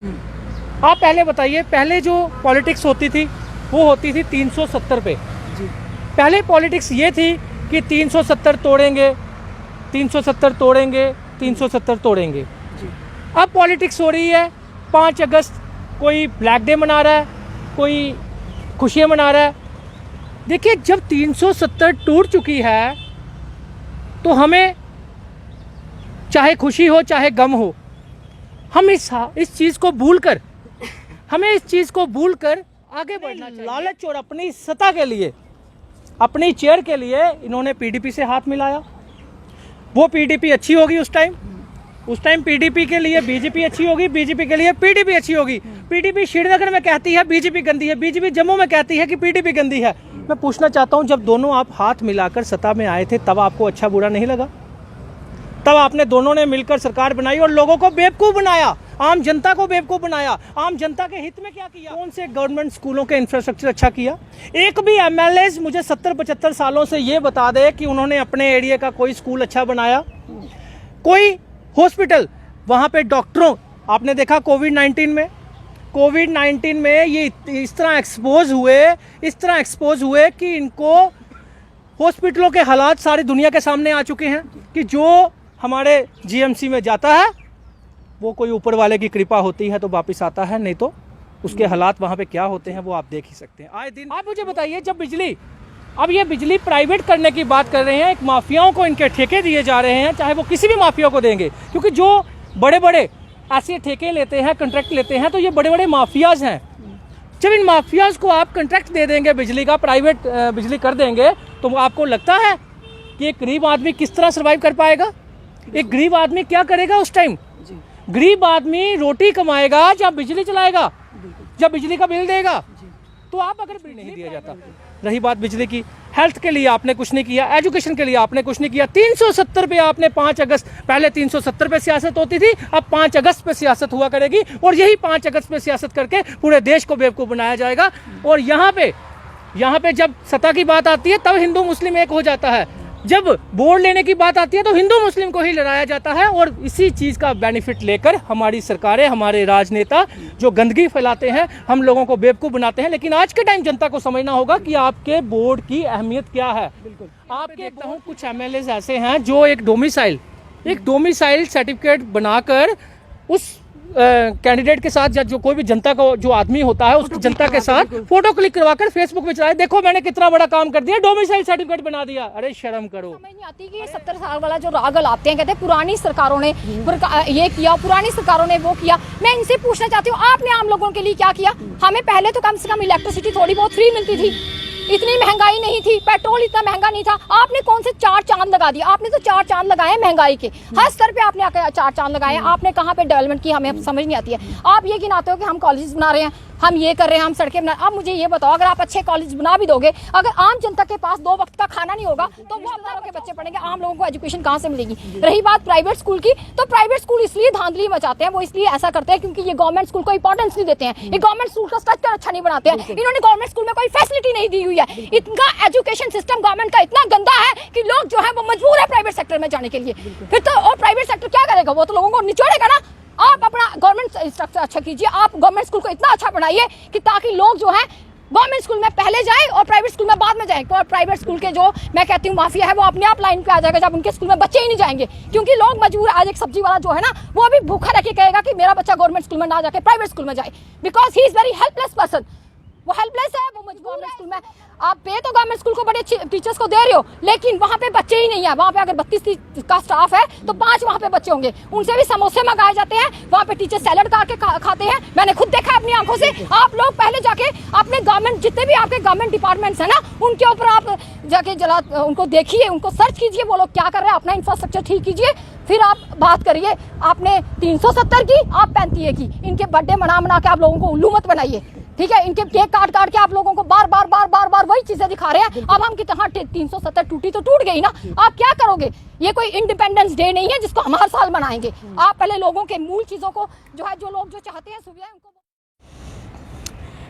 आप पहले बताइए, पहले जो पॉलिटिक्स होती थी वो होती थी 370 पे जी। पहले पॉलिटिक्स ये थी कि 370 तोड़ेंगे, 370 तोड़ेंगे, 370 तोड़ेंगे जी। अब पॉलिटिक्स हो रही है 5 अगस्त, कोई ब्लैक डे मना रहा है, कोई खुशियाँ मना रहा है। देखिए, जब 370 टूट चुकी है तो हमें चाहे खुशी हो चाहे गम हो, हम इस चीज़ को भूलकर आगे बढ़ना चाहिए। लालच और अपनी सत्ता के लिए, अपनी चेयर के लिए इन्होंने पीडीपी से हाथ मिलाया। वो पीडीपी अच्छी होगी उस टाइम पीडीपी के लिए बीजेपी अच्छी होगी, बीजेपी के लिए पीडीपी अच्छी होगी। पीडीपी श्रीनगर में कहती है बीजेपी गंदी है, बीजेपी जम्मू में कहती है कि पीडीपी गंदी है। मैं पूछना चाहता हूं, जब दोनों आप हाथ मिलाकर सत्ता में आए थे तब आपको अच्छा बुरा नहीं लगा? तब आपने दोनों ने मिलकर सरकार बनाई और लोगों को बेवकूफ़ बनाया, आम जनता को बेवकूफ़ बनाया। आम जनता के हित में क्या किया? कौन से गवर्नमेंट स्कूलों के इंफ्रास्ट्रक्चर अच्छा किया? एक भी एमएलए मुझे 70-75 सालों से ये बता दे कि उन्होंने अपने एरिया का कोई स्कूल अच्छा बनाया, कोई हॉस्पिटल, वहाँ पे डॉक्टरों, आपने देखा कोविड-19 में ये इस तरह एक्सपोज हुए कि इनको हॉस्पिटलों के हालात सारी दुनिया के सामने आ चुके हैं कि जो हमारे जीएमसी में जाता है वो कोई ऊपर वाले की कृपा होती है तो वापस आता है, नहीं तो उसके हालात वहाँ पे क्या होते हैं वो आप देख ही सकते हैं आए दिन। आप मुझे बताइए, जब अब ये बिजली प्राइवेट करने की बात कर रहे हैं, एक माफियाओं को इनके ठेके दिए जा रहे हैं, चाहे वो किसी भी माफिया को देंगे, क्योंकि जो बड़े बड़े ऐसे ठेके लेते हैं, कॉन्ट्रैक्ट लेते हैं, तो ये बड़े बड़े माफियाज हैं। जब इन माफियाज को आप कॉन्ट्रैक्ट दे देंगे बिजली का, प्राइवेट बिजली कर देंगे, तो आपको लगता है कि एक गरीब आदमी किस तरह सर्वाइव कर पाएगा? एक गरीब आदमी क्या करेगा उस टाइम? गरीब आदमी रोटी कमाएगा जब बिजली चलाएगा, जब बिजली का बिल देगा। तो आप अगर बिल नहीं दिया जाता, रही बात बिजली की, हेल्थ के लिए आपने कुछ नहीं किया, एजुकेशन के लिए आपने कुछ नहीं किया। 370 पे आपने 5 अगस्त, पहले 370 पे सियासत होती थी, अब 5 अगस्त पे सियासत हुआ करेगी, और यही 5 अगस्त पे सियासत करके पूरे देश को बेवकूफ़ बनाया जाएगा। और यहाँ पे जब सत्ता की बात आती है तब हिंदू मुस्लिम एक हो जाता है, जब वोट लेने की बात आती है तो हिंदू मुस्लिम को ही लड़ाया जाता है। और इसी चीज़ का बेनिफिट लेकर हमारी सरकारें, हमारे राजनेता जो गंदगी फैलाते हैं, हम लोगों को बेवकूफ़ बनाते हैं। लेकिन आज के टाइम जनता को समझना होगा कि आपके वोट की अहमियत क्या है। आपके देखता हूँ कुछ एमएलए ऐसे हैं जो एक डोमिसाइल सर्टिफिकेट बनाकर उस कैंडिडेट के साथ, जो कोई भी जनता को, जो आदमी होता है, उस जनता के साथ फोटो क्लिक करवाकर फेसबुक पे चलाए, देखो मैंने कितना बड़ा काम कर दिया, डोमिसाइल सर्टिफिकेट बना दिया। अरे शर्म करो। समझ नहीं आती कि ये 70 साल वाला जो राग लाते हैं, कहते हैं पुरानी सरकारों ने ये किया, पुरानी सरकारों ने वो किया। मैं इनसे पूछना चाहती हूँ, आपने आम लोगों के लिए क्या किया? हमें पहले तो कम से कम इलेक्ट्रिसिटी थोड़ी बहुत फ्री मिलती थी, इतनी महंगाई नहीं थी, पेट्रोल इतना महंगा नहीं था। आपने कौन से 4 चांद लगा दिया? आपने तो 4 चांद लगाए महंगाई के, हर स्तर पे आपने 4 चांद लगाए। आपने कहाँ पे डेवलपमेंट की हमें समझ नहीं आती है। आप ये गिनाते हो कि हम कॉलेज बना रहे हैं, हम ये कर रहे हैं, हम सड़कें बना। अब मुझे ये बताओ, अगर आप अच्छे कॉलेज बना भी दोगे, अगर आम जनता के पास 2 वक्त का खाना नहीं होगा तो वो हजारों के बच्चे पढ़ेंगे, आम लोगों को एजुकेशन कहाँ से मिलेगी? रही बात प्राइवेट स्कूल की, तो प्राइवेट स्कूल इसलिए धांधली मचाते हैं, वो इसलिए ऐसा करते हैं क्योंकि ये गवर्नमेंट स्कूल को इंपॉर्टेंस नहीं देते हैं, ये गवर्नमेंट स्कूल का स्ट्रक्चर अच्छा नहीं बनाते हैं, इन्होंने गवर्नमेंट स्कूल में कोई फैसिलिटी नहीं दी हुई है। इनका एजुकेशन सिस्टम गवर्नमेंट का इतना गंदा है कि लोग जो है वो मजबूर है प्राइवेट सेक्टर में जाने के लिए। फिर तो और प्राइवेट सेक्टर क्या करेगा? वो तो लोगों को निचोड़ेगा ना। आप अपना गवर्नमेंट स्ट्रक्चर अच्छा कीजिए, आप गवर्नमेंट स्कूल को इतना अच्छा बनाइए कि ताकि लोग जो है गवर्नमेंट स्कूल में पहले जाए और प्राइवेट स्कूल में बाद में जाए। और प्राइवेट स्कूल के जो मैं कहती हूँ माफिया है, वो अपने आप लाइन पे आ जाएगा जब उनके स्कूल में बच्चे ही नहीं जाएंगे, क्योंकि लोग मजबूर। आज एक सब्जी वाला जो है ना, वो अभी भूखा रह के कहेगा कि मेरा बच्चा गवर्नमेंट स्कूल में ना जाके प्राइवेट स्कूल में जाए, because he is very helpless person. वो हेल्पलेस है, वो मजबूर है। स्कूल में आप पे तो गवर्नमेंट स्कूल को बड़े टीचर्स को दे रहे हो, लेकिन वहाँ पे बच्चे ही नहीं है। वहाँ पे अगर 32 का स्टाफ है तो 5 वहाँ पे बच्चे होंगे, उनसे भी समोसे मंगाए जाते हैं, वहाँ पे टीचर सैलड करके खाते हैं। मैंने खुद देखा अपनी आंखों से। आप लोग पहले जाके अपने गवर्नमेंट, जितने भी आपके गवर्नमेंट डिपार्टमेंट्स है ना, उनके ऊपर आप जाके उनको देखिए, उनको सर्च कीजिए, वो लोग क्या कर रहे हैं, अपना इंफ्रास्ट्रक्चर ठीक कीजिए, फिर आप बात करिए। आपने 370 की, आप 35 की, इनके बर्थडे मना के आप लोगों को उल्लू मत बनाइए, ठीक है? इनके केक काट के आप लोगों को बार बार वही चीजें दिखा रहे हैं। अब हम कितना 370 टूटी तो टूट गई ना, आप क्या करोगे? ये कोई इंडिपेंडेंस डे नहीं है जिसको हम हर साल मनाएंगे। आप पहले लोगों के मूल चीजों को जो है, जो लोग जो चाहते हैं सुविधाएं, उनको।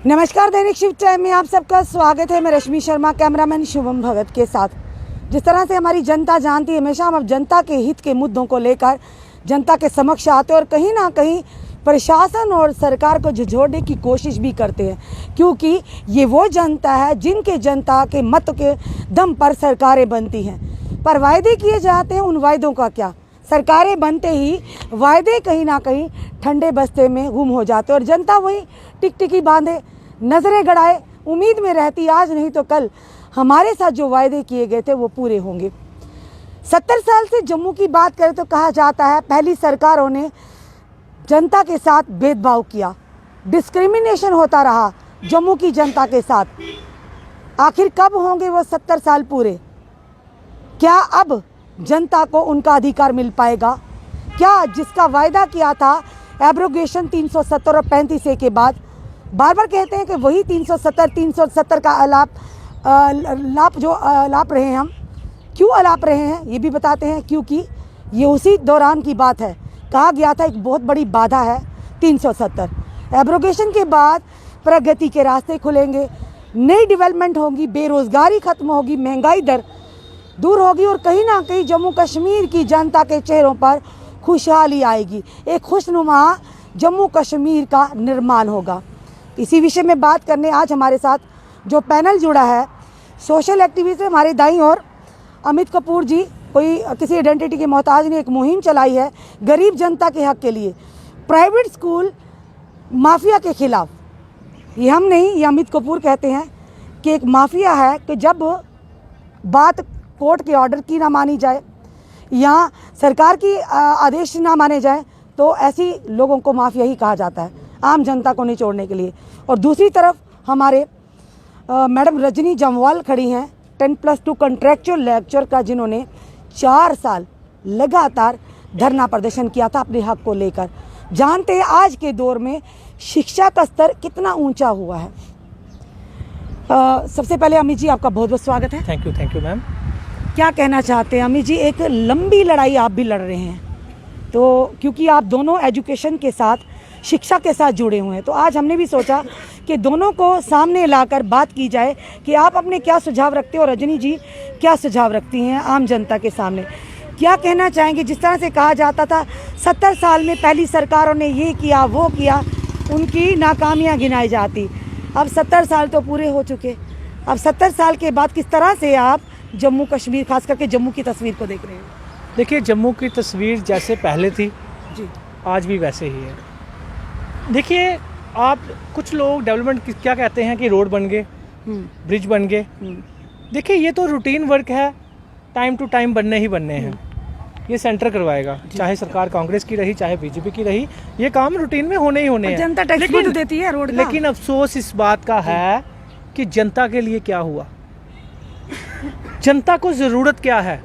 नमस्कार, दैनिक शिफ्ट टाइम में आप सबका स्वागत है। मैं रश्मि शर्मा, कैमरामैन शुभम भगत के साथ। जिस तरह से हमारी जनता जानती है, हमेशा हम जनता के हित के मुद्दों को लेकर जनता के समक्ष आते हैं और कहीं ना कहीं प्रशासन और सरकार को झिझोड़ने की कोशिश भी करते हैं, क्योंकि ये वो जनता है जिनके जनता के मत के दम पर सरकारें बनती हैं। पर वायदे किए जाते हैं, उन वायदों का क्या? सरकारें बनते ही वायदे कहीं ना कहीं ठंडे बस्ते में गुम हो जाते और जनता वही टिकटिकी बांधे, नज़रें गड़ाए, उम्मीद में रहती आज नहीं तो कल हमारे साथ जो वायदे किए गए थे वो पूरे होंगे। 70 साल से जम्मू की बात करें तो कहा जाता है पहली सरकारों ने जनता के साथ भेदभाव किया, डिस्क्रिमिनेशन होता रहा जम्मू की जनता के साथ। आखिर कब होंगे वो 70 साल पूरे? क्या अब जनता को उनका अधिकार मिल पाएगा? क्या जिसका वायदा किया था एब्रोगेशन 370 और 35A के बाद, बार बार कहते हैं कि वही 370 का अलाप रहे हैं हम। क्यों अलाप रहे हैं ये भी बताते हैं, क्योंकि ये उसी दौरान की बात है। कहा गया था एक बहुत बड़ी बाधा है 370। एब्रोगेशन के बाद प्रगति के रास्ते खुलेंगे, नई डेवलपमेंट होगी, बेरोजगारी खत्म होगी, महंगाई दर दूर होगी और कहीं ना कहीं जम्मू कश्मीर की जनता के चेहरों पर खुशहाली आएगी। एक खुशनुमा जम्मू कश्मीर का निर्माण होगा। इसी विषय में बात करने आज हमारे साथ जो पैनल जुड़ा है, सोशल एक्टिविस्ट हमारे दाईं ओर अमित कपूर जी, कोई किसी आइडेंटिटी के मोहताज ने एक मुहिम चलाई है गरीब जनता के हक के लिए, प्राइवेट स्कूल माफिया के खिलाफ। ये हम नहीं, ये अमित कपूर कहते हैं कि एक माफिया है कि जब बात कोर्ट के ऑर्डर की ना मानी जाए या सरकार की आदेश ना माने जाए तो ऐसी लोगों को माफिया ही कहा जाता है, आम जनता को निचोड़ने के लिए। और दूसरी तरफ हमारे मैडम रजनी जमवाल खड़ी हैं, 10+2 कॉन्ट्रैक्चुअल लेक्चर का, जिन्होंने 4 साल लगातार धरना प्रदर्शन किया था अपने हक को लेकर। जानते हैं आज के दौर में शिक्षा का स्तर कितना ऊंचा हुआ है। सबसे पहले अमित जी आपका बहुत बहुत स्वागत है। Thank you ma'am. क्या कहना चाहते हैं अमित जी? एक लंबी लड़ाई आप भी लड़ रहे हैं, तो क्योंकि आप दोनों एजुकेशन के साथ, शिक्षा के साथ जुड़े हुए हैं, तो आज हमने भी सोचा कि दोनों को सामने लाकर बात की जाए कि आप अपने क्या सुझाव रखते हो और रजनी जी क्या सुझाव रखती हैं आम जनता के सामने। क्या कहना चाहेंगे? जिस तरह से कहा जाता था 70 साल में पहली सरकारों ने ये किया वो किया, उनकी नाकामियाँ गिनाई जाती। अब 70 साल तो पूरे हो चुके, अब 70 साल के बाद किस तरह से आप जम्मू कश्मीर, खास करके जम्मू की तस्वीर को देख रहे हैं? देखिए, जम्मू की तस्वीर जैसे पहले थी जी, आज भी वैसे ही है। देखिए, आप कुछ लोग डेवलपमेंट क्या कहते हैं कि रोड बन गए, ब्रिज बन गए। देखिए, ये तो रूटीन वर्क है, टाइम टू टाइम बनने ही बनने हैं। ये सेंटर करवाएगा, चाहे सरकार कांग्रेस की रही चाहे बीजेपी की रही, ये काम रूटीन में होने ही होने हैं। जनता टैक्स भी तो देती है रोड का। लेकिन अफसोस इस बात का है कि जनता के लिए क्या हुआ, जनता को जरूरत क्या है,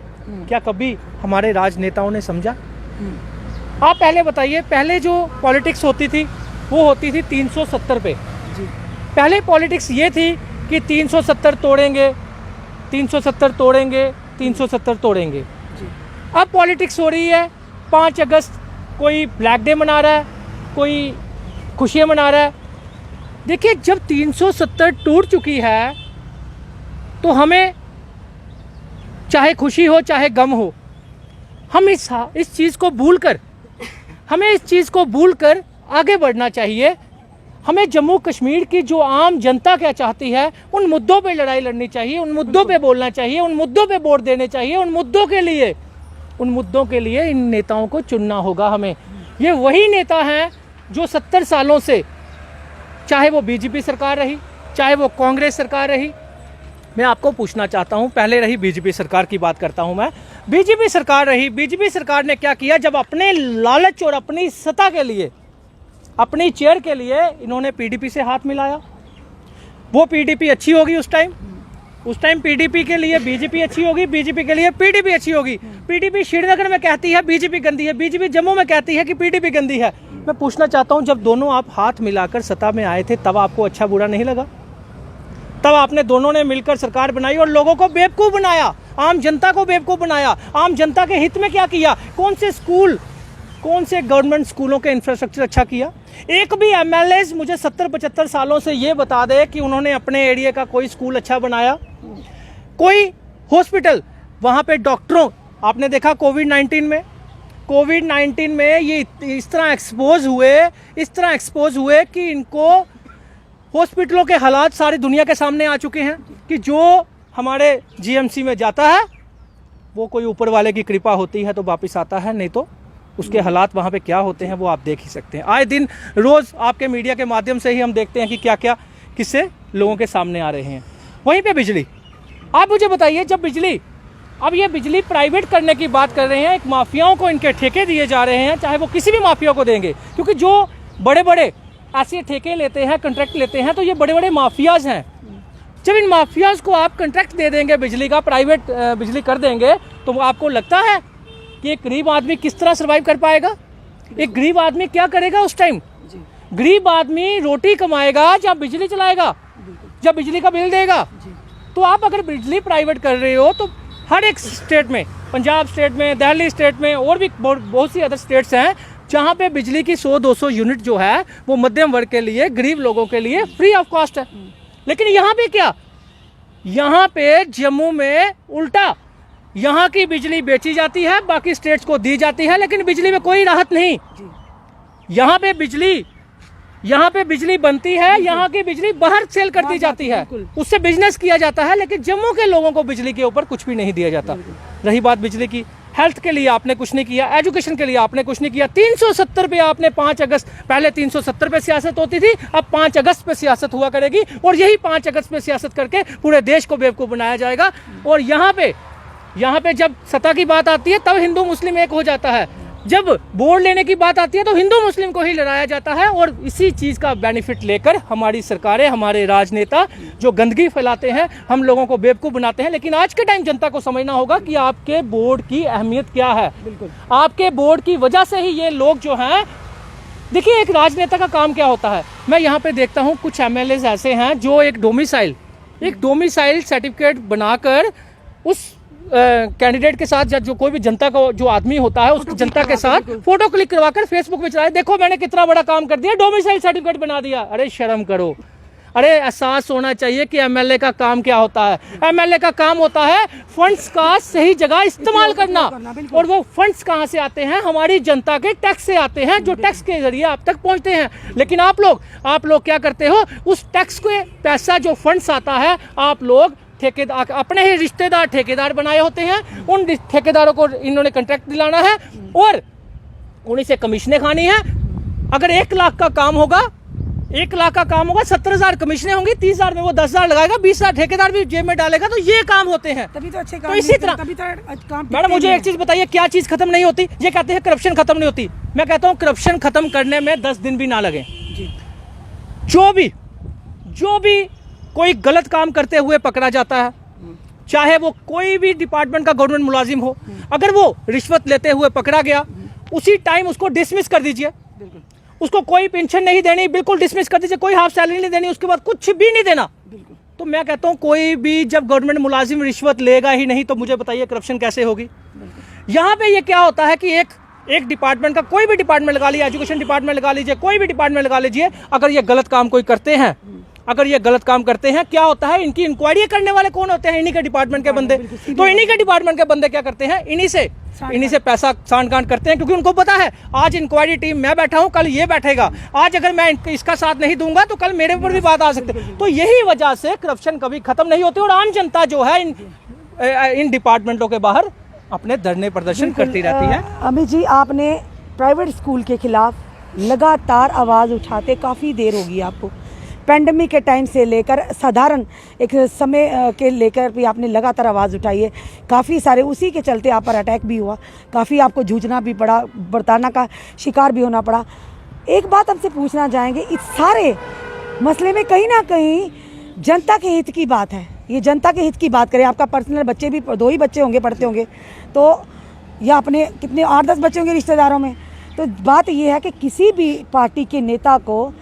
क्या कभी हमारे राजनेताओं ने समझा? आप पहले बताइए, पहले जो पॉलिटिक्स होती थी वो होती थी 370 पे। पहले पॉलिटिक्स ये थी कि 370 तोड़ेंगे, 370 तोड़ेंगे, 370 तोड़ेंगे। अब पॉलिटिक्स हो रही है 5 अगस्त, कोई ब्लैक डे मना रहा है, कोई खुशियाँ मना रहा है। देखिए, जब 370 टूट चुकी है तो हमें चाहे खुशी हो चाहे गम हो, हम इस चीज़ को भूलकर, हमें इस चीज़ को भूलकर आगे बढ़ना चाहिए। हमें जम्मू कश्मीर की जो आम जनता क्या चाहती है उन मुद्दों पे लड़ाई लड़नी चाहिए, उन मुद्दों पे बोलना चाहिए, उन मुद्दों पे वोट देने चाहिए, उन मुद्दों के लिए इन नेताओं को चुनना होगा हमें। ये वही नेता हैं जो 70 सालों से, चाहे वो बीजेपी सरकार रही चाहे वो कांग्रेस सरकार रही, मैं आपको पूछना चाहता हूं, पहले रही बीजेपी सरकार की बात करता हूं मैं। बीजेपी सरकार रही, बीजेपी सरकार ने क्या किया? जब अपने लालच और अपनी सत्ता के लिए, अपनी चेयर के लिए इन्होंने पीडीपी से हाथ मिलाया। वो पीडीपी अच्छी होगी उस टाइम पीडीपी के लिए बीजेपी अच्छी होगी, बीजेपी के लिए पीडीपी अच्छी होगी। पीडीपी श्रीनगर में कहती है बीजेपी गंदी है, बीजेपी जम्मू में कहती है कि पीडीपी गंदी है। मैं पूछना चाहता हूं, जब दोनों आप हाथ मिलाकर सत्ता में आए थे तब आपको अच्छा बुरा नहीं लगा? तब आपने दोनों ने मिलकर सरकार बनाई और लोगों को बेवकूफ़ बनाया, आम जनता को बेवकूफ़ बनाया। आम जनता के हित में क्या किया? कौन से गवर्नमेंट स्कूलों के इंफ्रास्ट्रक्चर अच्छा किया? एक भी एमएलए मुझे 70-75 सालों से ये बता दे कि उन्होंने अपने एरिया का कोई स्कूल अच्छा बनाया, कोई हॉस्पिटल, वहाँ पे डॉक्टरों, आपने देखा कोविड-19 में कोविड-19 में ये इस तरह एक्सपोज हुए कि इनको हॉस्पिटलों के हालात सारी दुनिया के सामने आ चुके हैं कि जो हमारे जीएमसी में जाता है वो कोई ऊपर वाले की कृपा होती है तो वापस आता है, नहीं तो उसके हालात वहाँ पे क्या होते हैं वो आप देख ही सकते हैं। आए दिन रोज़ आपके मीडिया के माध्यम से ही हम देखते हैं कि क्या क्या किस्से लोगों के सामने आ रहे हैं। वहीं पे बिजली, आप मुझे बताइए, जब बिजली, अब ये बिजली प्राइवेट करने की बात कर रहे हैं, एक माफियाओं को इनके ठेके दिए जा रहे हैं, चाहे वो किसी भी माफिया को देंगे, क्योंकि जो बड़े बड़े ऐसे ठेके लेते हैं, कॉन्ट्रैक्ट लेते हैं, तो ये बड़े बड़े माफियाज हैं। जब इन माफियाज को आप कॉन्ट्रैक्ट दे देंगे बिजली का, प्राइवेट बिजली कर देंगे, तो आपको लगता है कि एक गरीब आदमी किस तरह सर्वाइव कर पाएगा? एक गरीब आदमी क्या करेगा उस टाइम? गरीब आदमी रोटी कमाएगा या बिजली चलाएगा, या बिजली का बिल देगा। तो आप अगर बिजली प्राइवेट कर रहे हो तो हर एक स्टेट में, पंजाब स्टेट में, दिल्ली स्टेट में, और भी बहुत सी अदर स्टेट्स हैं जहाँ पे बिजली की 100-200 यूनिट जो है वो मध्यम वर्ग के लिए, गरीब लोगों के लिए फ्री ऑफ कॉस्ट है। लेकिन यहाँ पे क्या, यहाँ पे जम्मू में उल्टा, यहाँ की बिजली बेची जाती है, बाकी स्टेट्स को दी जाती है, लेकिन बिजली में कोई राहत नहीं। यहाँ पे बिजली बनती है, यहाँ की बिजली बाहर सेल कर दी जाती है, उससे बिजनेस किया जाता है, लेकिन जम्मू के लोगों को बिजली के ऊपर कुछ भी नहीं दिया जाता। रही बात बिजली की, हेल्थ के लिए आपने कुछ नहीं किया, एजुकेशन के लिए आपने कुछ नहीं किया। 370 पे आपने 5 अगस्त, पहले 370 पे सियासत होती थी, अब 5 अगस्त पे सियासत हुआ करेगी, और यही 5 अगस्त पे सियासत करके पूरे देश को बेवकूफ़ बनाया जाएगा। और यहाँ पे जब सत्ता की बात आती है तब हिंदू मुस्लिम एक हो जाता है, जब वोट लेने की बात आती है तो हिंदू मुस्लिम को ही लड़ाया जाता है, और इसी चीज़ का बेनिफिट लेकर हमारी सरकारें, हमारे राजनेता जो गंदगी फैलाते हैं, हम लोगों को बेवकूफ़ बनाते हैं। लेकिन आज के टाइम जनता को समझना होगा कि आपके बोर्ड की अहमियत क्या है। आपके बोर्ड की वजह से ही ये लोग जो हैं, देखिए एक राजनेता का काम क्या होता है, मैं यहाँ पे देखता हूँ कुछ MLAs ऐसे हैं जो एक डोमिसाइल सर्टिफिकेट बनाकर उस कैंडिडेट के साथ, जो कोई भी जनता को, जो आदमी होता है, उस जनता के साथ फोटो क्लिक करवाकर फेसबुक पे चलाए, देखो मैंने कितना बड़ा काम कर दिया, डोमिसाइल सर्टिफिकेट बना दिया। अरे शर्म करो, अरे एहसास होना चाहिए कि MLA का काम क्या होता है। MLA का काम होता है फंड्स का सही जगह इस्तेमाल करना, और वो फंड्स कहाँ से आते हैं? हमारी जनता के टैक्स से आते हैं, जो टैक्स के जरिए आप तक पहुँचते हैं। लेकिन आप लोग क्या करते हो? उस टैक्स के पैसा, जो फंड्स आता है, आप लोग ठेकेदार, अपने ही रिश्तेदार ठेकेदार बनाए होते हैं, उन ठेकेदारों को इन्होंने कॉन्ट्रैक्ट दिलाना है और उन्हीं से कमीशनें खानी है। अगर 1 लाख का काम होगा, 70,000 कमीशनें होंगी, 30,000 में वो 10,000 लगाएगा, 20,000 ठेकेदार भी जेब में डालेगा, तो ये काम होते हैं। तभी तो अच्छे काम, तो इसी तरह मैडम मुझे एक चीज बताइए, क्या चीज खत्म नहीं होती? ये कहते हैं करप्शन खत्म नहीं होती, मैं कहता हूँ करप्शन खत्म करने में 10 दिन भी ना लगे। जो भी कोई गलत काम करते हुए पकड़ा जाता है, चाहे वो कोई भी डिपार्टमेंट का गवर्नमेंट मुलाजिम हो, अगर वो रिश्वत लेते हुए पकड़ा गया, उसी टाइम उसको डिसमिस कर दीजिए। उसको कोई पेंशन नहीं देनी, बिल्कुल डिसमिस कर दीजिए, कोई हाफ सैलरी नहीं देनी, उसके बाद कुछ भी नहीं देना। तो मैं कहता हूँ कोई भी जब गवर्नमेंट मुलाजिम रिश्वत लेगा ही नहीं, तो मुझे बताइए करप्शन कैसे होगी? यहाँ पे ये क्या होता है कि एक डिपार्टमेंट का, कोई भी डिपार्टमेंट लगा लीजिए, एजुकेशन डिपार्टमेंट लगा लीजिए, कोई भी डिपार्टमेंट लगा लीजिए, अगर ये गलत काम करते हैं, क्या होता है? इनकी इंक्वायरी करने वाले कौन होते हैं? इन्हीं के डिपार्टमेंट के बंदे। तो इन्हीं के डिपार्टमेंट के बंदे क्या करते हैं? इन्हीं से पैसा सांठ-गांठ करते हैं, क्योंकि उनको पता है आज इंक्वायरी टीम मैं बैठा हूं, कल ये बैठेगा, आज अगर मैं इसका साथ नहीं दूंगा तो कल मेरे ऊपर भी बात आ सकती है। तो यही वजह से करप्शन कभी खत्म नहीं होती, और आम जनता जो है इन डिपार्टमेंटों के बाहर अपने धरने प्रदर्शन करती रहती है। अमित जी, आपने प्राइवेट स्कूल के खिलाफ लगातार आवाज़ उठाते काफ़ी देर होगी आपको, पेंडेमिक के टाइम से लेकर साधारण एक समय के लेकर भी आपने लगातार आवाज़ उठाई है। काफ़ी सारे उसी के चलते आप पर अटैक भी हुआ, काफ़ी आपको जूझना भी पड़ा, बरताना का शिकार भी होना पड़ा। एक बात हमसे पूछना चाहेंगे, इस सारे मसले में कहीं ना कहीं जनता के हित की बात है। ये जनता के हित की बात करें, आपका पर्सनल बच्चे भी 2 ही बच्चे होंगे, पढ़ते होंगे, तो या अपने कितने 8-10 बच्चे होंगे रिश्तेदारों में। तो बात ये है कि किसी भी पार्टी के नेता को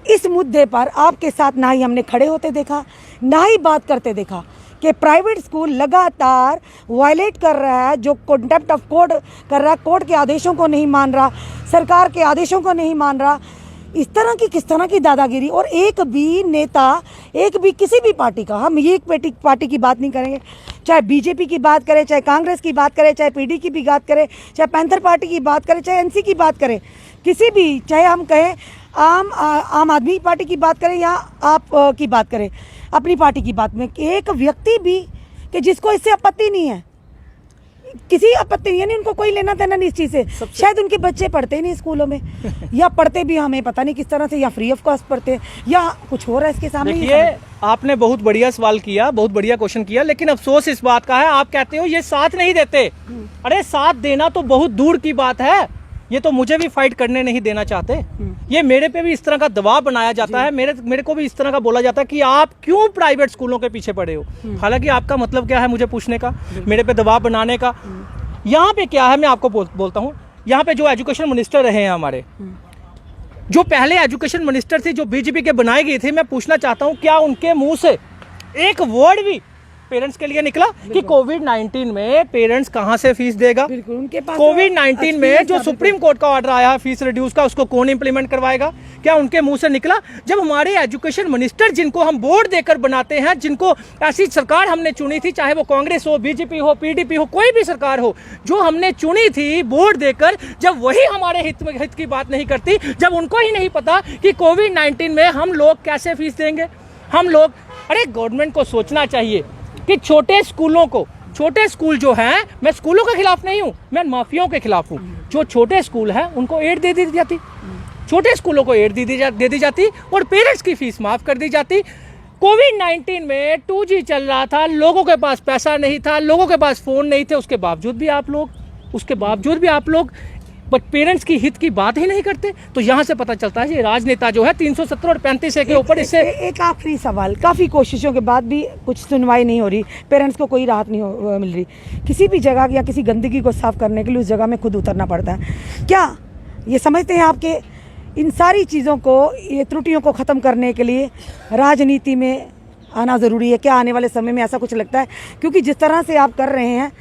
इस मुद्दे पर आपके साथ ना ही हमने खड़े होते देखा, ना ही बात करते देखा कि प्राइवेट स्कूल लगातार वायलेट कर रहा है, जो कंटेम्प्ट ऑफ कोर्ट कर रहा है, कोर्ट के आदेशों को नहीं मान रहा, सरकार के आदेशों को नहीं मान रहा। इस तरह की किस तरह की दादागिरी, और एक भी नेता, एक भी किसी भी पार्टी का, हम ये एक पार्टी की बात नहीं करेंगे, चाहे बीजेपी की बात करें, चाहे कांग्रेस की बात करें, चाहे पीडी की भी बात करें, चाहे पैंथर पार्टी की बात करें, चाहे एनसी की बात करें, किसी भी, चाहे हम कहें आम आदमी पार्टी की बात करें या आप की बात करें, अपनी पार्टी की बात में, एक व्यक्ति भी कि जिसको इससे आपत्ति नहीं है, किसी आपत्ति नहीं, यानी उनको कोई लेना देना नहीं इस चीज़ से। शायद उनके बच्चे पढ़ते ही नहीं स्कूलों में, या पढ़ते भी हमें पता नहीं किस तरह से, या फ्री ऑफ कॉस्ट पढ़ते हैं, या कुछ हो रहा है इसके सामने। देखिए, आपने बहुत बढ़िया सवाल किया, बहुत बढ़िया क्वेश्चन किया, लेकिन अफसोस इस बात का है, आप कहते हो ये साथ नहीं देते। अरे साथ देना तो बहुत दूर की बात है, ये तो मुझे भी फाइट करने नहीं देना चाहते। ये मेरे पे भी इस तरह का दबाव बनाया जाता है, मेरे को भी इस तरह का बोला जाता है कि आप क्यों प्राइवेट स्कूलों के पीछे पड़े हो। हालांकि आपका मतलब क्या है मुझे पूछने का, मेरे पे दबाव बनाने का। यहाँ पे क्या है, मैं आपको बोलता हूँ, यहाँ पे जो एजुकेशन मिनिस्टर रहे हैं हमारे, जो पहले एजुकेशन मिनिस्टर थे, जो बीजेपी के बनाए गए थे, मैं पूछना चाहता हूँ क्या उनके मुंह से एक वर्ड भी पेरेंट्स के लिए निकला कि कोविड-19 में पेरेंट्स कहां से फीस देगा? बिल्कुल, उनके पास कोविड-19 में जो सुप्रीम कोर्ट का ऑर्डर आया है फीस रिड्यूस का, उसको कौन इंप्लीमेंट करवाएगा? क्या उनके मुंह से निकला? जब हमारे एजुकेशन मिनिस्टर, जिनको हम बोर्ड देकर बनाते हैं, जिनको ऐसी सरकार हमने चुनी थी, चाहे वो कांग्रेस हो, बीजेपी हो, पीडीपी हो, कोई भी सरकार हो, जो हमने चुनी थी बोर्ड देकर, जब वही हमारे हित की बात नहीं करती, जब उनको ही नहीं पता कि कोविड-19 में हम लोग कैसे फीस देंगे, हम लोग, अरे गवर्नमेंट को सोचना चाहिए कि छोटे स्कूलों को, छोटे स्कूल जो हैं, मैं स्कूलों के खिलाफ नहीं हूं, मैं माफियाओं के खिलाफ हूं। जो छोटे स्कूल हैं उनको एड दे दी जाती, छोटे स्कूलों को एड दे दी जाती और पेरेंट्स की फीस माफ कर दी जाती। कोविड-19 में 2G चल रहा था, लोगों के पास पैसा नहीं था, लोगों के पास फोन नहीं थे, उसके बावजूद भी आप लोग बट पेरेंट्स की हित की बात ही नहीं करते। तो यहाँ से पता चलता है ये राजनेता जो है 370 और 35 के ऊपर इससे एक आखिरी सवाल, काफ़ी कोशिशों के बाद भी कुछ सुनवाई नहीं हो रही, पेरेंट्स को कोई राहत नहीं मिल रही, किसी भी जगह या किसी गंदगी को साफ करने के लिए उस जगह में खुद उतरना पड़ता है। क्या ये समझते हैं आपके इन सारी चीज़ों को, ये त्रुटियों को ख़त्म करने के लिए राजनीति में आना ज़रूरी है? क्या आने वाले समय में ऐसा कुछ लगता है? क्योंकि जिस तरह से आप कर रहे हैं,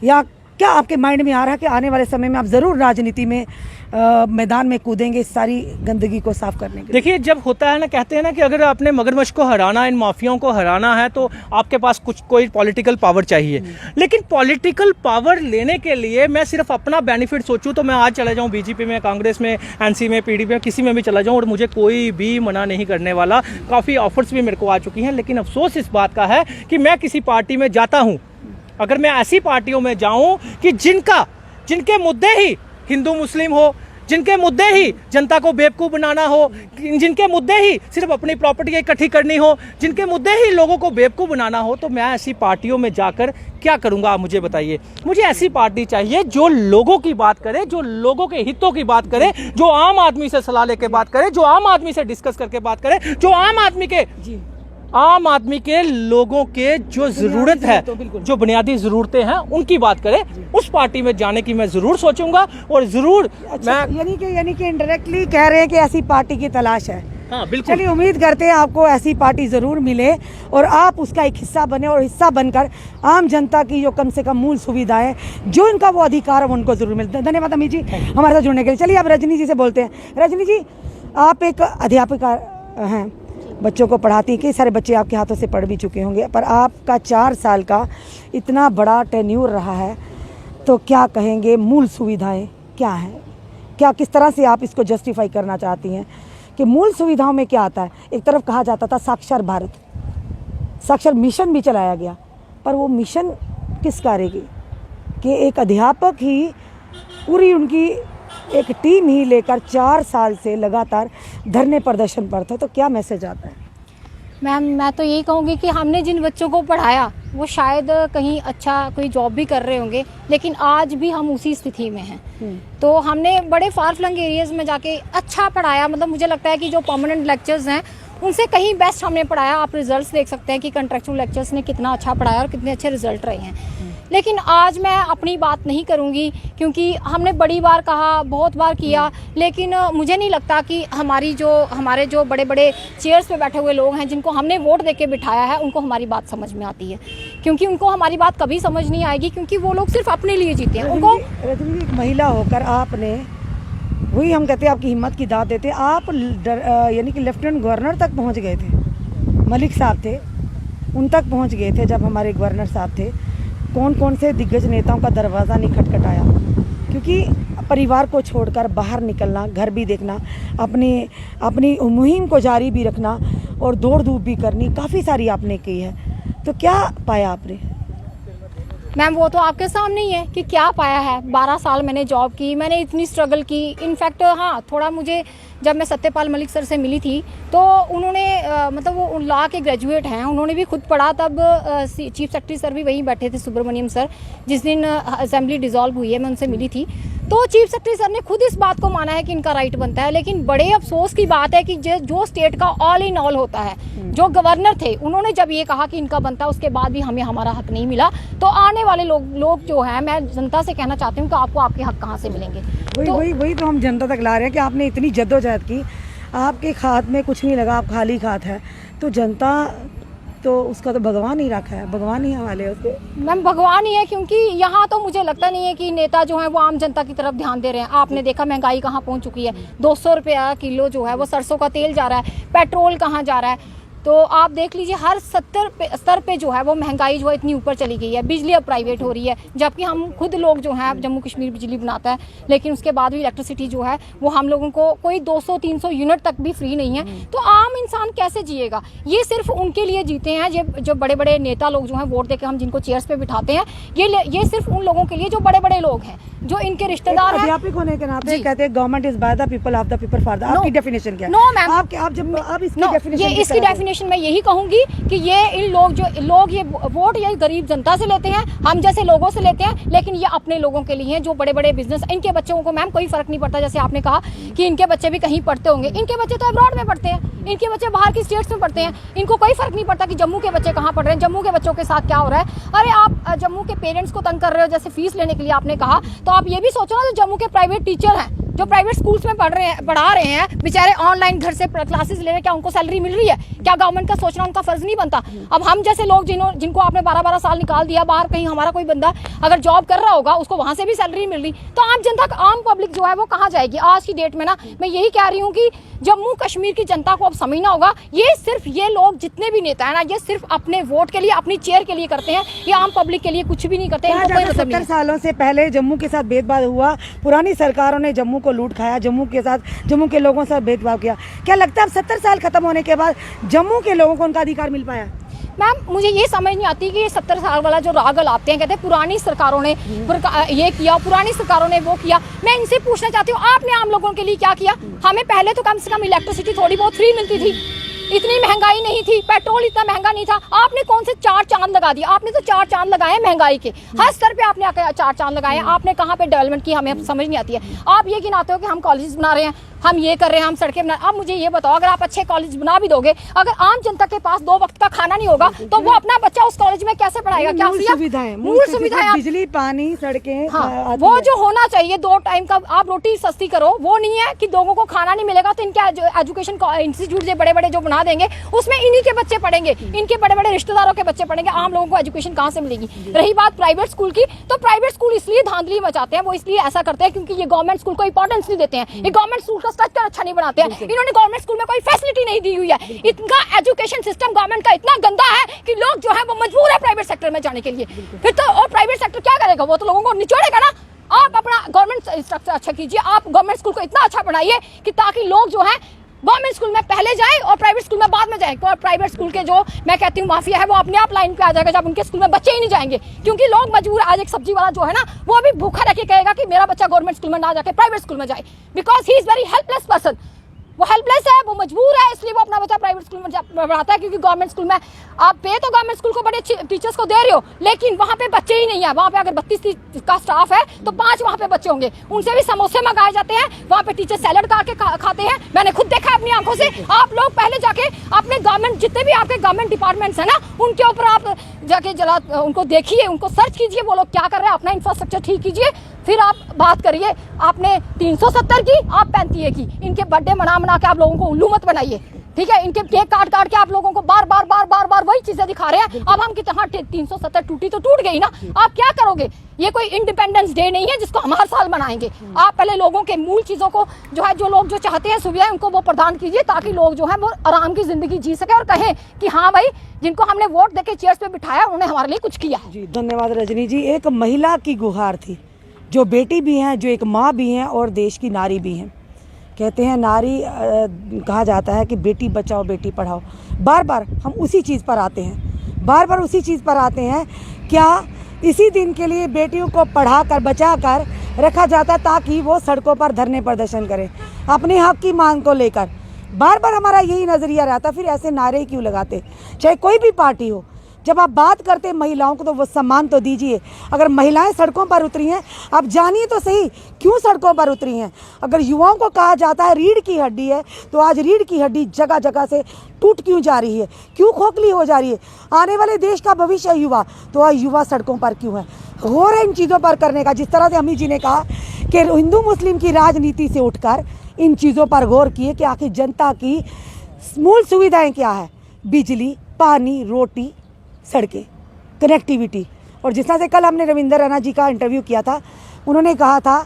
या क्या आपके माइंड में आ रहा है कि आने वाले समय में आप ज़रूर राजनीति में मैदान में कूदेंगे इस सारी गंदगी को साफ करने के लिए? देखिए, जब होता है ना, कहते हैं ना कि अगर आपने मगरमच्छ को हराना, इन माफियाओं को हराना है, तो आपके पास कोई पॉलिटिकल पावर चाहिए। लेकिन पॉलिटिकल पावर लेने के लिए मैं सिर्फ अपना बेनिफिट सोचूं तो मैं आज चला जाऊं बीजेपी में, कांग्रेस में, एनसी में, पीडीपी में, किसी में भी चला जाऊं और मुझे कोई भी मना नहीं करने वाला। काफ़ी ऑफर्स भी मेरे को आ चुकी हैं, लेकिन अफसोस इस बात का है कि मैं किसी पार्टी में जाता हूँ, अगर मैं ऐसी पार्टियों में जाऊं कि जिनके मुद्दे ही हिंदू मुस्लिम हो, जिनके मुद्दे ही जनता को बेवकूफ़ बनाना हो, जिनके मुद्दे ही सिर्फ अपनी प्रॉपर्टी इकट्ठी करनी हो, जिनके मुद्दे ही लोगों को बेवकूफ़ बनाना हो, तो मैं ऐसी पार्टियों में जाकर क्या करूंगा आप मुझे बताइए। मुझे ऐसी पार्टी चाहिए जो लोगों की बात करे, जो लोगों के हितों की बात करे, जो आम आदमी से सलाह लेके बात करे, जो आम आदमी से डिस्कस करके बात करे, जो आम आदमी के लोगों के जो ज़रूरत है, जो बुनियादी ज़रूरतें हैं, उनकी बात करें। उस पार्टी में जाने की मैं ज़रूर सोचूंगा और ज़रूर मैं यानी कि इनडायरेक्टली कह रहे हैं कि ऐसी पार्टी की तलाश है। हाँ, बिल्कुल। चलिए, उम्मीद करते हैं आपको ऐसी पार्टी ज़रूर मिले और आप उसका एक हिस्सा बने, और हिस्सा बनकर आम जनता की जो कम से कम मूल सुविधाएं, जो इनका वो अधिकार है, उनको ज़रूर मिलता। धन्यवाद अमित जी हमारे साथ जुड़ने के लिए। चलिए अब रजनी जी से बोलते हैं। रजनी जी, आप एक अध्यापिका हैं, बच्चों को पढ़ाती, कई सारे बच्चे आपके हाथों से पढ़ भी चुके होंगे, पर आपका 4 साल का इतना बड़ा टेन्यूर रहा है, तो क्या कहेंगे, मूल सुविधाएं क्या हैं? क्या किस तरह से आप इसको जस्टिफाई करना चाहती हैं कि मूल सुविधाओं में क्या आता है? एक तरफ कहा जाता था साक्षर भारत, साक्षर मिशन भी चलाया गया, पर वो मिशन किस कार्य की कि एक अध्यापक ही पूरी उनकी एक टीम ही लेकर 4 साल से लगातार धरने प्रदर्शन पर थे। तो क्या मैसेज आता है? मैम, मैं तो यही कहूँगी कि हमने जिन बच्चों को पढ़ाया वो शायद कहीं अच्छा कोई जॉब भी कर रहे होंगे, लेकिन आज भी हम उसी स्थिति में हैं। तो हमने बड़े फार फ्लंग एरियाज़ में जाके अच्छा पढ़ाया, मतलब मुझे लगता है कि जो परमानेंट लेक्चर्स हैं उनसे कहीं बेस्ट हमने पढ़ाया। आप रिजल्ट्स देख सकते हैं कि कंट्रेक्चुअल लेक्चर्स ने कितना अच्छा पढ़ाया और कितने अच्छे रिजल्ट रहे हैं। लेकिन आज मैं अपनी बात नहीं करूंगी, क्योंकि हमने बड़ी बार कहा, बहुत बार किया, लेकिन मुझे नहीं लगता कि हमारे जो बड़े बड़े चेयर्स पे बैठे हुए लोग हैं, जिनको हमने वोट देके बिठाया है, उनको हमारी बात समझ में आती है। क्योंकि उनको हमारी बात कभी समझ नहीं आएगी, क्योंकि वो लोग सिर्फ अपने लिए जीते हैं। उनको रजनी जी, एक महिला होकर आपने, वही हम कहते हैं आपकी हिम्मत की दाद देते हैं, आप यानी कि लेफ्टिनेंट गवर्नर तक पहुंच गए थे, मलिक साहब थे, उन तक पहुंच गए थे जब हमारे गवर्नर साहब थे। कौन कौन से दिग्गज नेताओं का दरवाज़ा नहीं खटखटाया, क्योंकि परिवार को छोड़कर बाहर निकलना, घर भी देखना, अपनी मुहिम को जारी भी रखना और दौड़ धूप भी करनी, काफ़ी सारी आपने की है। तो क्या पाया आपने? मैम वो तो आपके सामने ही है कि क्या पाया है। 12 साल मैंने जॉब की, मैंने इतनी स्ट्रगल की। इनफैक्ट हाँ, थोड़ा मुझे जब मैं सत्यपाल मलिक सर से मिली थी तो उन्होंने मतलब वो लॉ के ग्रेजुएट हैं, उन्होंने भी खुद पढ़ा। तब चीफ सेक्रेटरी सर भी वहीं बैठे थे, सुब्रमण्यम सर, जिस दिन असेंबली डिसॉल्व हुई है मैं उनसे मिली थी। तो चीफ सेक्रेटरी सर ने खुद इस बात को माना है कि इनका राइट बनता है। लेकिन बड़े अफसोस की बात है कि जो स्टेट का ऑल इन ऑल होता है, जो गवर्नर थे, उन्होंने जब ये कहा कि इनका बनता है, उसके बाद भी हमें हमारा हक नहीं मिला। तो आने वाले लोग जो है, मैं जनता से कहना चाहती हूँ कि आपको आपके हक कहाँ से मिलेंगे। वही तो हम जनता तक ला रहे हैं कि आपने इतनी जद्दोजहद की, आपके खात में कुछ नहीं लगा, आप खाली खात है, तो जनता तो उसका तो भगवान ही रखा है, भगवान ही हवाले है उसके। मैम भगवान ही है, क्योंकि यहाँ तो मुझे लगता नहीं है कि नेता जो है वो आम जनता की तरफ ध्यान दे रहे हैं। आपने देखा महंगाई कहाँ पहुँच चुकी है, 200 रुपया किलो जो है वो सरसों का तेल जा रहा है, पेट्रोल कहाँ जा रहा है। तो आप देख लीजिए हर स्तर पे जो है वो महंगाई जो है इतनी ऊपर चली गई है। बिजली अब प्राइवेट हो रही है, जबकि हम खुद लोग जो हैं, जम्मू कश्मीर बिजली बनाता है, लेकिन उसके बाद भी इलेक्ट्रिसिटी जो है वो हम लोगों को कोई 200-300 यूनिट तक भी फ्री नहीं है। तो आम इंसान कैसे जिएगा? ये सिर्फ उनके लिए जीते हैं जो बड़े बड़े नेता लोग जो हैं, वोट देकर हम जिनको चेयर्स पे बिठाते हैं, ये सिर्फ उन लोगों के लिए जो बड़े बड़े लोग हैं, जो इनके रिश्तेदार हैं। अध्यापक होने के नाते कहते हैं government is by the people, of the people, for the. आपकी डेफिनेशन क्या है? नो मैम, आप इसकी डेफिनेशन मैं यही कहूंगी कि ये इन लोग ये वोट ये गरीब जनता से लेते हैं, हम जैसे लोगों से लेते हैं, लेकिन ये अपने लोगों के लिए हैं, जो बड़े बड़े बिजनेस। इनके बच्चों को मैम कोई फर्क नहीं पड़ता। जैसे आपने कहा कि इनके बच्चे भी कहीं पढ़ते होंगे, इनके बच्चे तो अब्रॉड में पढ़ते हैं, इनके बच्चे बाहर की स्टेट्स में पढ़ते हैं। इनको कोई फर्क नहीं पड़ता कि जम्मू के बच्चे कहाँ पढ़ रहे हैं, जम्मू के बच्चों के साथ क्या हो रहा है। अरे आप जम्मू के पेरेंट्स को तंग कर रहे हो, जैसे फीस लेने के लिए आपने कहा, तो आप ये भी सोचो ना, जो जम्मू के प्राइवेट टीचर हैं, जो प्राइवेट स्कूल्स में पढ़ा रहे हैं, बेचारे ऑनलाइन घर से क्लासेस ले रहे हैं, क्या उनको सैलरी मिल रही है? क्या गवर्नमेंट का सोचना उनका फर्ज नहीं बनता? अब हम जैसे लोग जिनको आपने 12-12 साल निकाल दिया बाहर, कहीं हमारा कोई बंदा अगर जॉब कर रहा होगा, उसको वहां से भी सैलरी मिल रही, तो आम जनता, आम पब्लिक जो है वो कहाँ जाएगी? आज की डेट में ना मैं यही कह रही हूँ कि जम्मू कश्मीर की जनता को अब समझना होगा, ये लोग जितने भी नेता है ना, ये सिर्फ अपने वोट के लिए, अपनी चेयर के लिए करते हैं, ये आम पब्लिक के लिए कुछ भी नहीं करते हैं। 70 सालों से पहले जम्मू के साथ भेदभाव हुआ, पुरानी सरकारों ने जम्मू को लूट खाया, जम्मू के लोगों से भेदभाव किया। क्या लगता है अब 70 साल खत्म होने के बाद जम्मू के लोगों को उनका अधिकार मिल पाया? मैम मुझे ये समझ नहीं आती कि ये 70 साल वाला जो राग लाते हैं, कहते हैं पुरानी सरकारों ने ये किया, पुरानी सरकारों ने वो किया। मैं इनसे पूछना चाहती हूँ, आपने आम लोगों के लिए क्या किया? हमें पहले तो कम से कम इलेक्ट्रिसिटी थोड़ी बहुत फ्री मिलती थी, इतनी महंगाई नहीं थी, पेट्रोल इतना महंगा नहीं था। आपने कौन से 4 चांद लगा दिया? आपने तो 4 चांद लगाए महंगाई के, हर स्तर पे आपने 4 चांद लगाए। आपने कहाँ पे डेवलपमेंट की, हमें समझ नहीं आती है। आप ये गिनाते हो कि हम कॉलेज बना रहे हैं, हम ये कर रहे हैं, हम सड़कें बना। अब मुझे ये बताओ, अगर आप अच्छे कॉलेज बना भी दोगे, अगर आम जनता के पास 2 वक्त का खाना नहीं होगा, तो वो अपना बच्चा उस कॉलेज में कैसे पढ़ाएगा? क्या मूल सुविधाएं, बिजली, पानी, सड़कें, हाँ, वो जो होना चाहिए 2 टाइम का, आप रोटी सस्ती करो, वो नहीं है कि लोगों को खाना नहीं मिलेगा तो इनके एजुकेशन इंस्टीट्यूट जो बड़े बड़े जो बना देंगे, उसमें इन्हीं के बच्चे पढ़ेंगे, इनके बड़े बड़े रिश्तेदारों के बच्चे पढ़ेंगे। आम लोगों को एजुकेशन कहाँ से मिलेगी? रही बात प्राइवेट स्कूल की, तो प्राइवेट स्कूल इसलिए धांधली मचाते हैं, वो इसलिए ऐसा करते हैं क्योंकि ये गवर्नमेंट स्कूल को इंपॉर्टेंस नहीं देते हैं, ये गवर्नमेंट स्कूल का स्ट्रक्चर अच्छा नहीं बनाते हैं, इन्होंने गवर्नमेंट स्कूल में कोई फैसिलिटी नहीं दी हुई है। इनका एजुकेशन सिस्टम गवर्नमेंट का इतना गंदा है कि लोग जो है वो मजबूर है प्राइवेट सेक्टर में जाने के लिए। फिर तो और प्राइवेट सेक्टर क्या करेगा? वो तो लोगों को निचोड़ेगा ना। आप अपना गवर्नमेंट स्ट्रक्चर अच्छा कीजिए, आप गवर्नमेंट स्कूल को इतना अच्छा बनाइए कि ताकि लोग जो है गवर्नमेंट स्कूल में पहले जाए और प्राइवेट स्कूल में बाद में जाए। और प्राइवेट स्कूल के जो मैं कहती हूँ माफिया है, वो अपने आप लाइन पे आ जाएगा जब उनके स्कूल में बच्चे ही नहीं जाएंगे, क्योंकि लोग मजबूर। आज एक सब्जी वाला जो है ना, वो अभी भूखा रह के कहेगा कि मेरा बच्चा गवर्नमेंट स्कूल में ना जाके प्राइवेट स्कूल में जाए, because he is very helpless person. वो हेल्पलेस है, वो मजबूर है, इसलिए वो अपना बच्चा प्राइवेट स्कूल में पढ़ाता है। क्योंकि गवर्नमेंट स्कूल में आप पे तो गवर्नमेंट स्कूल को बड़े अच्छे टीचर्स को दे रहे हो, लेकिन वहाँ पे बच्चे ही नहीं है। वहाँ पे अगर 32 का स्टाफ है तो 5 वहाँ पे बच्चे होंगे, उनसे भी समोसे मंगाए जाते हैं, वहाँ पे टीचर सैलड करके खाते हैं। मैंने खुद देखा अपनी आंखों से। आप लोग पहले जाके अपने गवर्नमेंट, जितने भी आपके गवर्नमेंट डिपार्टमेंट्स है ना, उनके ऊपर आप जाके जरा उनको देखिए, उनको सर्च कीजिए, वो लोग क्या कर रहे हैं, अपना इंफ्रास्ट्रक्चर ठीक कीजिए, फिर आप बात करिए। आपने 370 की, आप 35 की, इनके बर्थडे मना के आप लोगों को उल्लू मत बनाइए। ठीक है, इनके केक काट काट के आप लोगों को बार बार वही चीजें दिखा रहे हैं। अब हम कितना 370 टूटी तो टूट गई ना, आप क्या करोगे? ये कोई इंडिपेंडेंस डे नहीं है जिसको हम हर साल मनाएंगे। आप पहले लोगों के मूल चीजों को जो है, जो लोग जो चाहते हैं सुविधाएं, उनको वो प्रदान कीजिए, ताकि लोग जो है वो आराम की जिंदगी जी सके और कहें कि हाँ भाई, जिनको हमने वोट देके चेयर्स पे बिठाया उन्होंने हमारे लिए कुछ किया है। जी धन्यवाद रजनी जी। एक महिला की गुहार थी, जो बेटी भी हैं, जो एक माँ भी हैं और देश की नारी भी हैं। कहते हैं नारी कहा जाता है कि बेटी बचाओ बेटी पढ़ाओ। बार बार हम उसी चीज़ पर आते हैं, क्या इसी दिन के लिए बेटियों को पढ़ा कर बचा कर रखा जाता ताकि वो सड़कों पर धरने प्रदर्शन करें अपने हक की मांग को लेकर? बार बार हमारा यही नज़रिया रहता, फिर ऐसे नारे क्यों लगाते? चाहे कोई भी पार्टी हो, जब आप बात करते हैं महिलाओं को तो वो सम्मान तो दीजिए। अगर महिलाएं सड़कों पर उतरी हैं, आप जानिए तो सही क्यों सड़कों पर उतरी हैं। अगर युवाओं को कहा जाता है रीढ़ की हड्डी है, तो आज रीढ़ की हड्डी जगह जगह से टूट क्यों जा रही है, क्यों खोखली हो जा रही है? आने वाले देश का भविष्य युवा, तो आज युवा सड़कों पर क्यों है? गौर है इन चीज़ों पर करने का। जिस तरह से अम्मी जी ने कहा कि हिंदू मुस्लिम की राजनीति से उठकर इन चीज़ों पर गौर किए कि आखिर जनता की मूल सुविधाएं क्या है, बिजली, पानी, रोटी, सड़कें, कनेक्टिविटी। और जिस तरह से कल हमने रविंद्र रैना जी का इंटरव्यू किया था, उन्होंने कहा था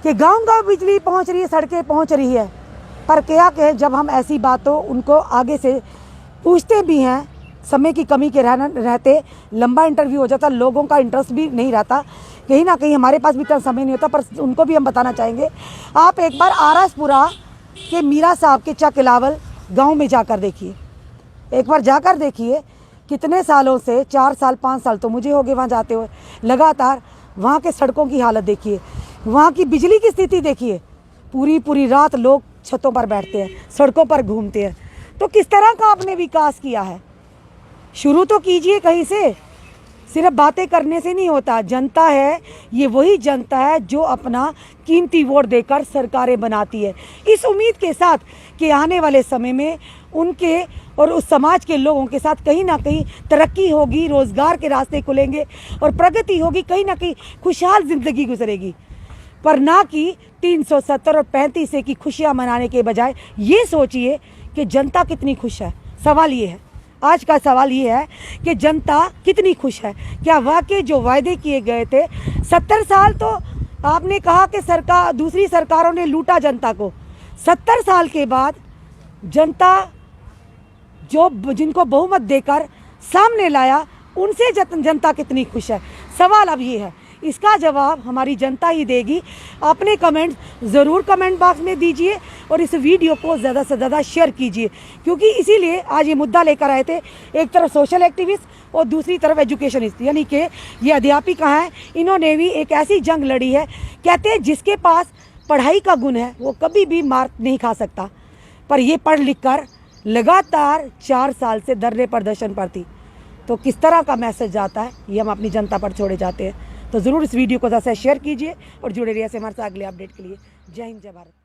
कि गांव-गांव बिजली पहुंच रही है, सड़कें पहुंच रही है, पर क्या कहे जब हम ऐसी बातों उनको आगे से पूछते भी हैं, समय की कमी के रहते लंबा इंटरव्यू हो जाता, लोगों का इंटरेस्ट भी नहीं रहता, कहीं ना कहीं हमारे पास भी इतना समय नहीं होता। पर उनको भी हम बताना चाहेंगे, आप एक बार आरसपुरा के मीरा साहब के चकलावल गाँव में जाकर देखिए, एक बार जाकर देखिए। कितने सालों से 4 साल 5 साल तो मुझे हो गए वहाँ जाते हुए, लगातार वहाँ के सड़कों की हालत देखिए, वहाँ की बिजली की स्थिति देखिए। पूरी रात लोग छतों पर बैठते हैं, सड़कों पर घूमते हैं। तो किस तरह का आपने विकास किया है? शुरू तो कीजिए कहीं से, सिर्फ बातें करने से नहीं होता। जनता है, ये वही जनता है जो अपना कीमती वोट देकर सरकारें बनाती है, इस उम्मीद के साथ कि आने वाले समय में उनके और उस समाज के लोगों के साथ कहीं ना कहीं तरक्की होगी, रोज़गार के रास्ते खुलेंगे और प्रगति होगी, कहीं ना कहीं खुशहाल ज़िंदगी गुजरेगी। पर ना कि 370 और 35 की खुशियाँ मनाने के बजाय ये सोचिए कि जनता कितनी खुश है। सवाल ये है, आज का सवाल ये है कि जनता कितनी खुश है। क्या वाकई जो वायदे किए गए थे, 70 साल तो आपने कहा कि सरकार, दूसरी सरकारों ने लूटा जनता को, 70 साल के बाद जनता जो जिनको बहुमत देकर सामने लाया, उनसे जनता कितनी खुश है? सवाल अब ये है, इसका जवाब हमारी जनता ही देगी। अपने कमेंट्स ज़रूर कमेंट बॉक्स में दीजिए और इस वीडियो को ज़्यादा से ज़्यादा शेयर कीजिए, क्योंकि इसीलिए आज ये मुद्दा लेकर आए थे। एक तरफ सोशल एक्टिविस्ट और दूसरी तरफ एजुकेशनिस्ट, यानी कि ये अध्यापिका हैं, इन्होंने भी एक ऐसी जंग लड़ी है। कहते हैं जिसके पास पढ़ाई का गुण है वो कभी भी मार नहीं खा सकता, पर ये पढ़ लिख कर लगातार 4 साल से धरने प्रदर्शन पर थी। तो किस तरह का मैसेज जाता है, ये हम अपनी जनता पर छोड़े जाते हैं। तो ज़रूर इस वीडियो को ज़्यादा शेयर कीजिए और जुड़े रहिए हमारे साथ अगले अपडेट के लिए। जय हिंद, जय भारत।